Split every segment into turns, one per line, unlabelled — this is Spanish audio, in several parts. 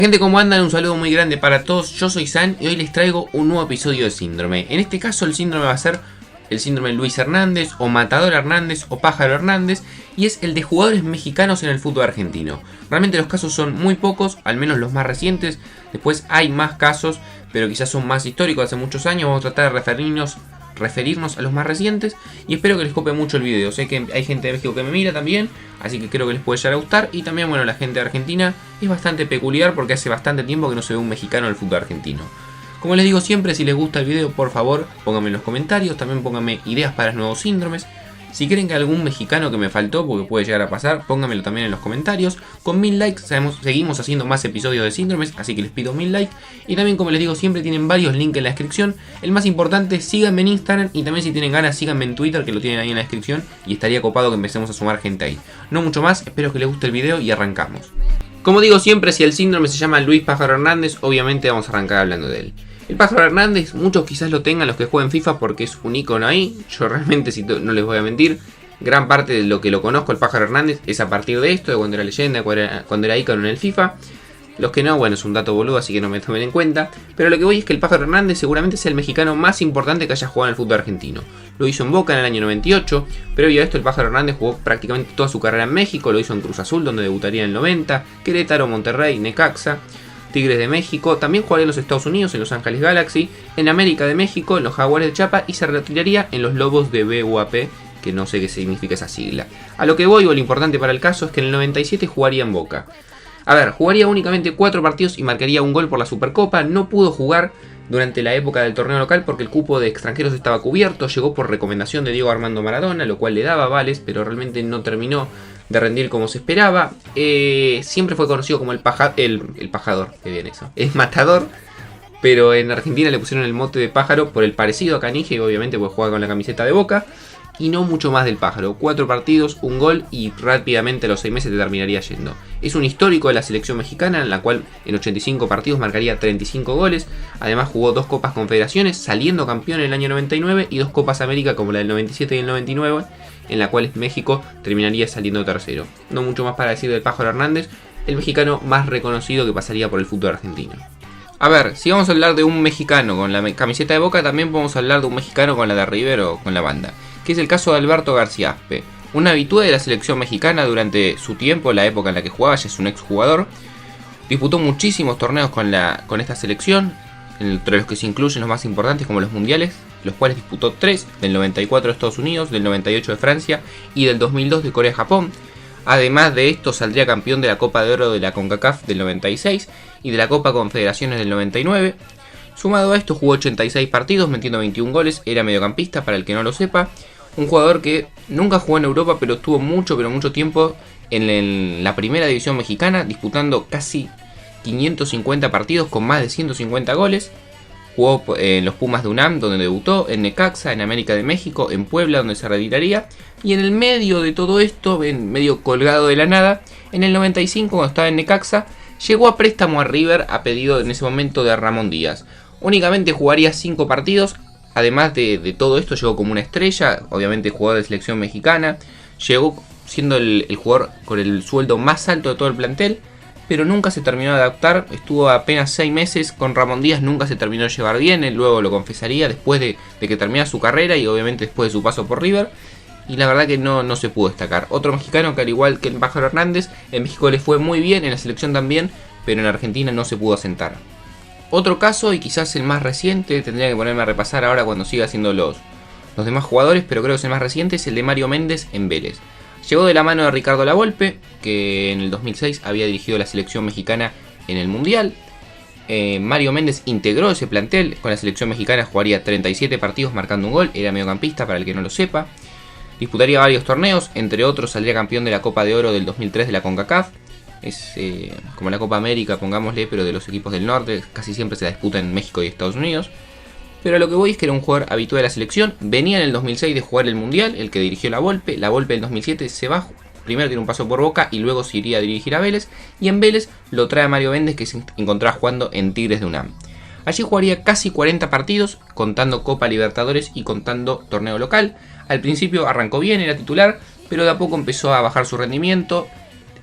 Gente, ¿cómo andan? Un saludo muy grande para todos, yo soy San y hoy les traigo un nuevo episodio de Síndrome. En este caso el síndrome va a ser el síndrome Luis Hernández, o Matador Hernández, o Pájaro Hernández, y es el de jugadores mexicanos en el fútbol argentino. Realmente los casos son muy pocos, al menos los más recientes, después hay más casos, pero quizás son más históricos, hace muchos años. Vamos a tratar de referirnos a los más recientes y espero que les cope mucho el video. Sé que hay gente de México que me mira también, así que creo que les puede llegar a gustar. Y también, bueno, la gente de Argentina es bastante peculiar porque hace bastante tiempo que no se ve un mexicano en el fútbol argentino. Como les digo siempre, si les gusta el video, por favor, pónganme en los comentarios. También pónganme ideas para los nuevos síndromes. Si creen que algún mexicano que me faltó, porque puede llegar a pasar, pónganmelo también en los comentarios. Con 1000 likes seguimos haciendo más episodios de síndromes, así que les pido 1000 likes. Y también, como les digo siempre, tienen varios links en la descripción. El más importante, síganme en Instagram y también, si tienen ganas, síganme en Twitter, que lo tienen ahí en la descripción. Y estaría copado que empecemos a sumar gente ahí. No mucho más, espero que les guste el video y arrancamos. Como digo siempre, si el síndrome se llama Luis Pájaro Hernández, obviamente vamos a arrancar hablando de él. El Pájaro Hernández, muchos quizás lo tengan los que juegan FIFA porque es un icono ahí. Yo realmente, si no les voy a mentir, gran parte de lo que lo conozco, el Pájaro Hernández, es a partir de esto, de cuando era leyenda, cuando era icono en el FIFA. Los que no, bueno, es un dato boludo, así que no me tomen en cuenta. Pero lo que voy es que el Pájaro Hernández seguramente es el mexicano más importante que haya jugado en el fútbol argentino. Lo hizo en Boca en el año 98. Previo a esto, el Pájaro Hernández jugó prácticamente toda su carrera en México. Lo hizo en Cruz Azul, donde debutaría en el 90. Querétaro, Monterrey, Necaxa, Tigres de México. También jugaría en los Estados Unidos, en Los Ángeles Galaxy, en América de México, en los Jaguares de Chiapas, y se retiraría en los Lobos de BUAP, que no sé qué significa esa sigla. A lo que voy, o lo importante para el caso, es que en el 97 jugaría en Boca. A ver, jugaría únicamente 4 partidos y marcaría un gol por la Supercopa. No pudo jugar durante la época del torneo local porque el cupo de extranjeros estaba cubierto. Llegó por recomendación de Diego Armando Maradona, lo cual le daba vales, pero realmente no terminó de rendir como se esperaba. Siempre fue conocido como el pajador, que bien eso, el matador. Pero en Argentina le pusieron el mote de pájaro por el parecido a Canige, obviamente porque juega con la camiseta de Boca. Y no mucho más del pájaro. 4 partidos, un gol y rápidamente a los 6 meses te terminaría yendo. Es un histórico de la selección mexicana, en la cual en 85 partidos marcaría 35 goles. Además jugó 2 Copas Confederaciones, saliendo campeón en el año 99, y 2 Copas América como la del 97 y el 99, en la cual México terminaría saliendo tercero. No mucho más para decir del Pájaro Hernández, el mexicano más reconocido que pasaría por el fútbol argentino. A ver, si vamos a hablar de un mexicano con la camiseta de Boca, también podemos hablar de un mexicano con la de River o con la banda, que es el caso de Alberto García Aspe, un habitué de la selección mexicana durante su tiempo, la época en la que jugaba. Ya es un exjugador. Disputó muchísimos torneos con esta selección, entre los que se incluyen los más importantes como los mundiales, los cuales disputó 3, del 94 de Estados Unidos, del 98 de Francia y del 2002 de Corea-Japón. Además de esto, saldría campeón de la Copa de Oro de la CONCACAF del 96 y de la Copa Confederaciones del 99. Sumado a esto, jugó 86 partidos, metiendo 21 goles, era mediocampista para el que no lo sepa. Un jugador que nunca jugó en Europa, pero estuvo mucho tiempo en la primera división mexicana, disputando casi 550 partidos con más de 150 goles. Jugó en los Pumas de UNAM, donde debutó, en Necaxa, en América de México, en Puebla, donde se retiraría. Y en el medio de todo esto, medio colgado de la nada, en el 95, cuando estaba en Necaxa, llegó a préstamo a River a pedido en ese momento de Ramón Díaz. Únicamente jugaría 5 partidos. Además de todo esto, llegó como una estrella, obviamente jugador de selección mexicana. Llegó siendo el jugador con el sueldo más alto de todo el plantel, pero nunca se terminó de adaptar. Estuvo apenas 6 meses con Ramón Díaz, nunca se terminó de llevar bien. Él luego lo confesaría después de que terminara su carrera y obviamente después de su paso por River. Y la verdad que no se pudo destacar. Otro mexicano que, al igual que el Pájaro Hernández, en México le fue muy bien, en la selección también, pero en Argentina no se pudo asentar. Otro caso, y quizás el más reciente, tendría que ponerme a repasar ahora cuando siga haciendo los demás jugadores, pero creo que es el más reciente, es el de Mario Méndez en Vélez. Llegó de la mano de Ricardo Lavolpe, que en el 2006 había dirigido la selección mexicana en el Mundial. Mario Méndez integró ese plantel, con la selección mexicana jugaría 37 partidos marcando un gol, era mediocampista para el que no lo sepa. Disputaría varios torneos, entre otros saldría campeón de la Copa de Oro del 2003 de la CONCACAF. Es como la Copa América, pongámosle, pero de los equipos del norte. Casi siempre se la disputa en México y Estados Unidos. Pero a lo que voy es que era un jugador habitual de la selección. Venía en el 2006 de jugar el Mundial, el que dirigió Lavolpe. Lavolpe en el 2007 se va, primero tiene un paso por Boca y luego se iría a dirigir a Vélez. Y en Vélez lo trae a Mario Méndez, que se encontraba jugando en Tigres de UNAM. Allí jugaría casi 40 partidos, contando Copa Libertadores y contando torneo local. Al principio arrancó bien, era titular, pero de a poco empezó a bajar su rendimiento.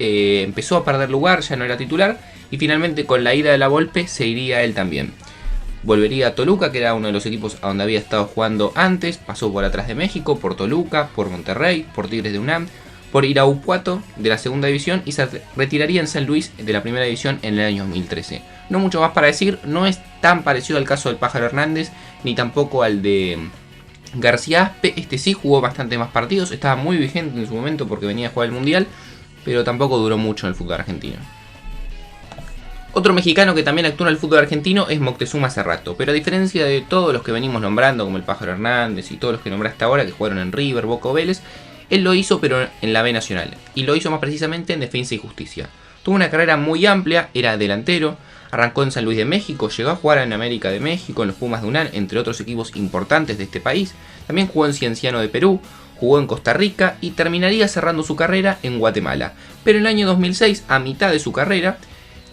Empezó a perder lugar, ya no era titular, y finalmente con la ida de la Volpe se iría él también. Volvería a Toluca, que era uno de los equipos a donde había estado jugando antes, pasó por atrás de México, por Toluca, por Monterrey, por Tigres de UNAM, por Irapuato de la segunda división y se retiraría en San Luis de la primera división en el año 2013. No mucho más para decir, no es tan parecido al caso del Pájaro Hernández, ni tampoco al de García Aspe. Este sí jugó bastante más partidos, estaba muy vigente en su momento porque venía a jugar el Mundial, pero tampoco duró mucho en el fútbol argentino. Otro mexicano que también actúa en el fútbol argentino es Moctezuma Cerrato, pero a diferencia de todos los que venimos nombrando, como el Pájaro Hernández y todos los que nombré hasta ahora, que jugaron en River, Boca o Vélez, él lo hizo pero en la B Nacional, y lo hizo más precisamente en Defensa y Justicia. Tuvo una carrera muy amplia, era delantero, arrancó en San Luis de México, llegó a jugar en América de México, en los Pumas de UNAM, entre otros equipos importantes de este país, también jugó en Cienciano de Perú, jugó en Costa Rica y terminaría cerrando su carrera en Guatemala. Pero en el año 2006, a mitad de su carrera,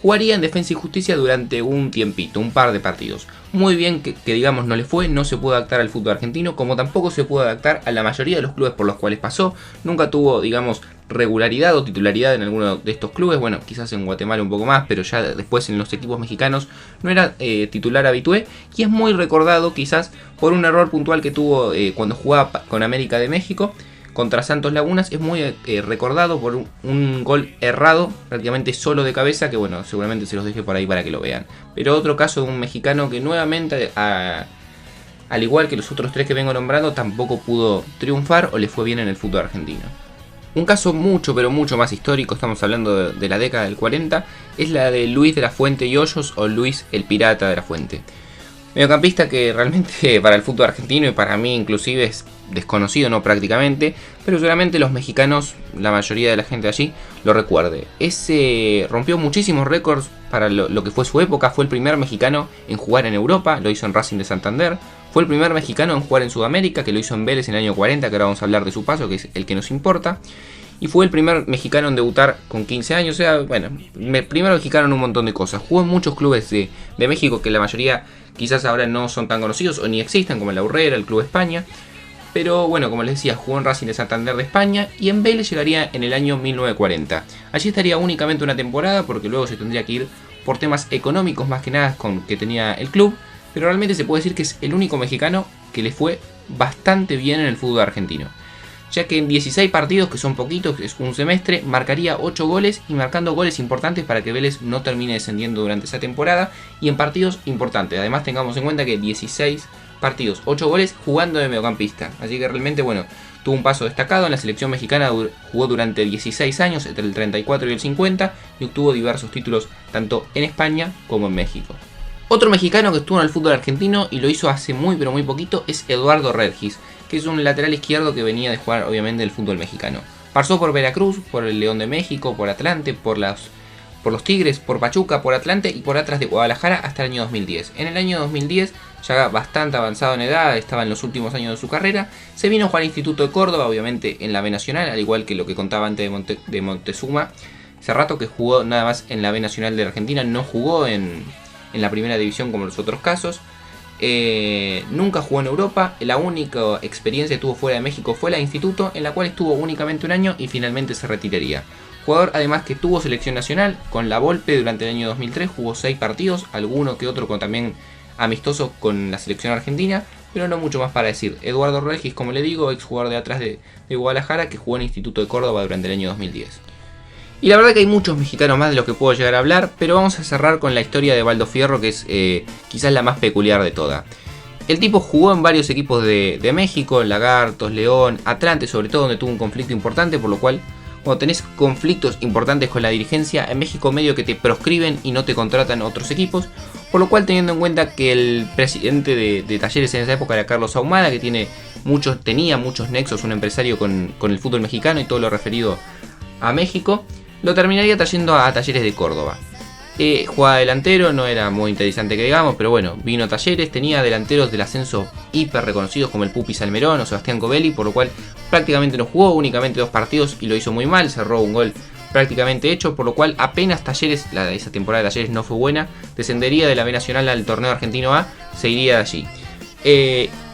jugaría en Defensa y Justicia durante un tiempito, un par de partidos. Muy bien que digamos no le fue, no se pudo adaptar al fútbol argentino, como tampoco se pudo adaptar a la mayoría de los clubes por los cuales pasó. Nunca tuvo, digamos, regularidad o titularidad en alguno de estos clubes. Bueno, quizás en Guatemala un poco más, pero ya después en los equipos mexicanos no era titular habitué. Y es muy recordado quizás por un error puntual que tuvo cuando jugaba con América de México. Contra Santos Lagunas es muy recordado por un gol errado, prácticamente solo de cabeza, que bueno, seguramente se los deje por ahí para que lo vean. Pero otro caso de un mexicano que nuevamente, al igual que los otros tres que vengo nombrando, tampoco pudo triunfar o le fue bien en el fútbol argentino. Un caso mucho, pero mucho más histórico, estamos hablando de la década del 40, es la de Luis de la Fuente y Hoyos, o Luis el Pirata de la Fuente. Mediocampista que realmente para el fútbol argentino y para mí inclusive es desconocido, no prácticamente, pero seguramente los mexicanos, la mayoría de la gente allí, lo recuerde. Ese rompió muchísimos récords para lo que fue su época, fue el primer mexicano en jugar en Europa, lo hizo en Racing de Santander, fue el primer mexicano en jugar en Sudamérica, que lo hizo en Vélez en el año 40, que ahora vamos a hablar de su paso, que es el que nos importa. Y fue el primer mexicano en debutar con 15 años, o sea, bueno, primero mexicano en un montón de cosas. Jugó en muchos clubes de México que la mayoría quizás ahora no son tan conocidos o ni existen, como el Aurrera, el Club España. Pero bueno, como les decía, jugó en Racing de Santander de España y en Vélez llegaría en el año 1940. Allí estaría únicamente una temporada porque luego se tendría que ir por temas económicos más que nada con que tenía el club. Pero realmente se puede decir que es el único mexicano que le fue bastante bien en el fútbol argentino, ya que en 16 partidos, que son poquitos, es un semestre, marcaría 8 goles y marcando goles importantes para que Vélez no termine descendiendo durante esa temporada y en partidos importantes. Además tengamos en cuenta que 16 partidos, 8 goles jugando de mediocampista, así que realmente bueno, tuvo un paso destacado en la selección mexicana, jugó durante 16 años, entre el 34 y el 50 y obtuvo diversos títulos tanto en España como en México. Otro mexicano que estuvo en el fútbol argentino y lo hizo hace muy pero muy poquito es Eduardo Regis, que es un lateral izquierdo que venía de jugar obviamente el fútbol mexicano. Pasó por Veracruz, por el León de México, por Atlante, por los Tigres, por Pachuca, por Atlante y por Atlas de Guadalajara hasta el año 2010. En el año 2010, ya bastante avanzado en edad, estaba en los últimos años de su carrera, se vino a jugar al Instituto de Córdoba, obviamente en la B Nacional, al igual que lo que contaba antes de Moctezuma Cerrato, que jugó nada más en la B Nacional de la Argentina, no jugó en la primera división como los otros casos. Nunca jugó en Europa, la única experiencia que tuvo fuera de México fue la de Instituto, en la cual estuvo únicamente un año y finalmente se retiraría. Jugador además que tuvo selección nacional, con la Volpe durante el año 2003 jugó 6 partidos, alguno que otro con también amistoso con la selección argentina, pero no mucho más para decir. Eduardo Regis, como le digo, exjugador de atrás de Guadalajara, que jugó en Instituto de Córdoba durante el año 2010. Y la verdad que hay muchos mexicanos más de los que puedo llegar a hablar, pero vamos a cerrar con la historia de Baldo Fierro, que es quizás la más peculiar de toda. El tipo jugó en varios equipos de México, Lagartos, León, Atlante sobre todo, donde tuvo un conflicto importante, por lo cual cuando tenés conflictos importantes con la dirigencia, en México medio que te proscriben y no te contratan otros equipos, por lo cual teniendo en cuenta que el presidente de Talleres en esa época era Carlos Ahumada, que tenía muchos nexos, un empresario con el fútbol mexicano y todo lo referido a México, lo terminaría trayendo a Talleres de Córdoba. Jugaba delantero, no era muy interesante que digamos, pero bueno, vino a Talleres, tenía delanteros del ascenso hiper reconocidos como el Pupi Salmerón o Sebastián Covelli, por lo cual prácticamente no jugó, únicamente 2 partidos y lo hizo muy mal, cerró un gol prácticamente hecho, por lo cual apenas Talleres, esa temporada de Talleres no fue buena, descendería de la B Nacional al torneo argentino A, se iría de allí.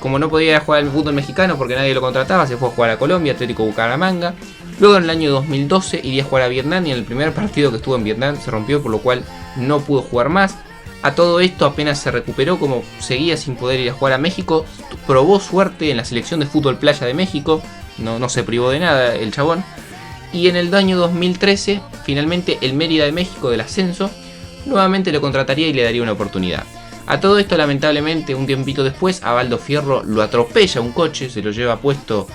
Como no podía jugar al fútbol mexicano porque nadie lo contrataba, se fue a jugar a Colombia, Atlético Bucaramanga. Luego en el año 2012 iría a jugar a Vietnam y en el primer partido que estuvo en Vietnam se rompió, por lo cual no pudo jugar más. A todo esto, apenas se recuperó, como seguía sin poder ir a jugar a México, probó suerte en la selección de fútbol playa de México, no se privó de nada el chabón. Y en el año 2013, finalmente el Mérida de México del ascenso nuevamente lo contrataría y le daría una oportunidad. A todo esto, lamentablemente, un tiempito después, a Baldo Fierro lo atropella un coche, se lo lleva puesto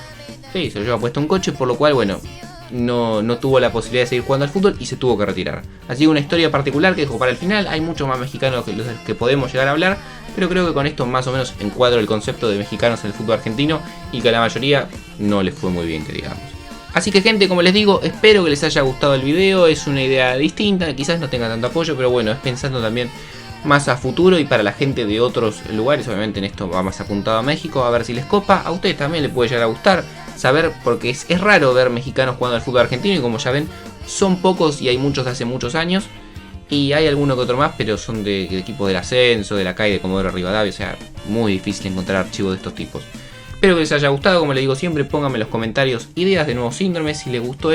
un coche, por lo cual, bueno, no tuvo la posibilidad de seguir jugando al fútbol y se tuvo que retirar. Así que una historia particular que dejo para el final. Hay muchos más mexicanos que los que podemos llegar a hablar, pero creo que con esto más o menos encuadro el concepto de mexicanos en el fútbol argentino y que a la mayoría no les fue muy bien, que digamos. Así que, gente, como les digo, espero que les haya gustado el video. Es una idea distinta, quizás no tenga tanto apoyo, pero bueno, es pensando también más a futuro y para la gente de otros lugares. Obviamente en esto va más apuntado a México, a ver si les copa. A ustedes también les puede llegar a gustar saber, porque es raro ver mexicanos jugando al fútbol argentino y como ya ven, son pocos y hay muchos de hace muchos años. Y hay alguno que otro más, pero son de equipos del ascenso, de la CAI, de Comodoro Rivadavia, o sea, muy difícil encontrar archivos de estos tipos. Espero que les haya gustado, como les digo siempre, pónganme en los comentarios ideas de nuevos síndromes. Si les gustó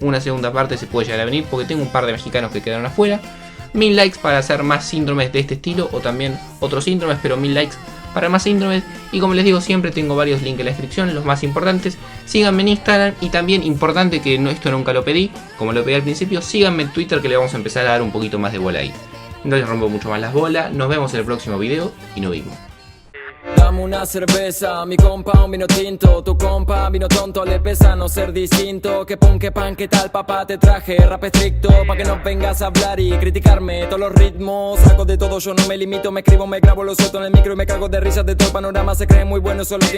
una segunda parte se puede llegar a venir, porque tengo un par de mexicanos que quedaron afuera. 1000 likes para hacer más síndromes de este estilo, o también otros síndromes, pero 1000 likes para más síndromes. Y como les digo siempre, tengo varios links en la descripción, los más importantes. Síganme en Instagram, y también importante, que esto nunca lo pedí, como lo pedí al principio, síganme en Twitter, que le vamos a empezar a dar un poquito más de bola ahí. No les rompo mucho más las bolas, nos vemos en el próximo video y nos vimos.
Dame una cerveza, mi compa un vino tinto. Tu compa vino tonto, le pesa no ser distinto. Que pon, que pan, que tal, papá, te traje rap estricto, pa' que no vengas a hablar y criticarme todos los ritmos. Saco de todo, yo no me limito, me escribo, me grabo, lo suelto en el micro y me cago de risas de todo el panorama. Se cree muy bueno, solo tiene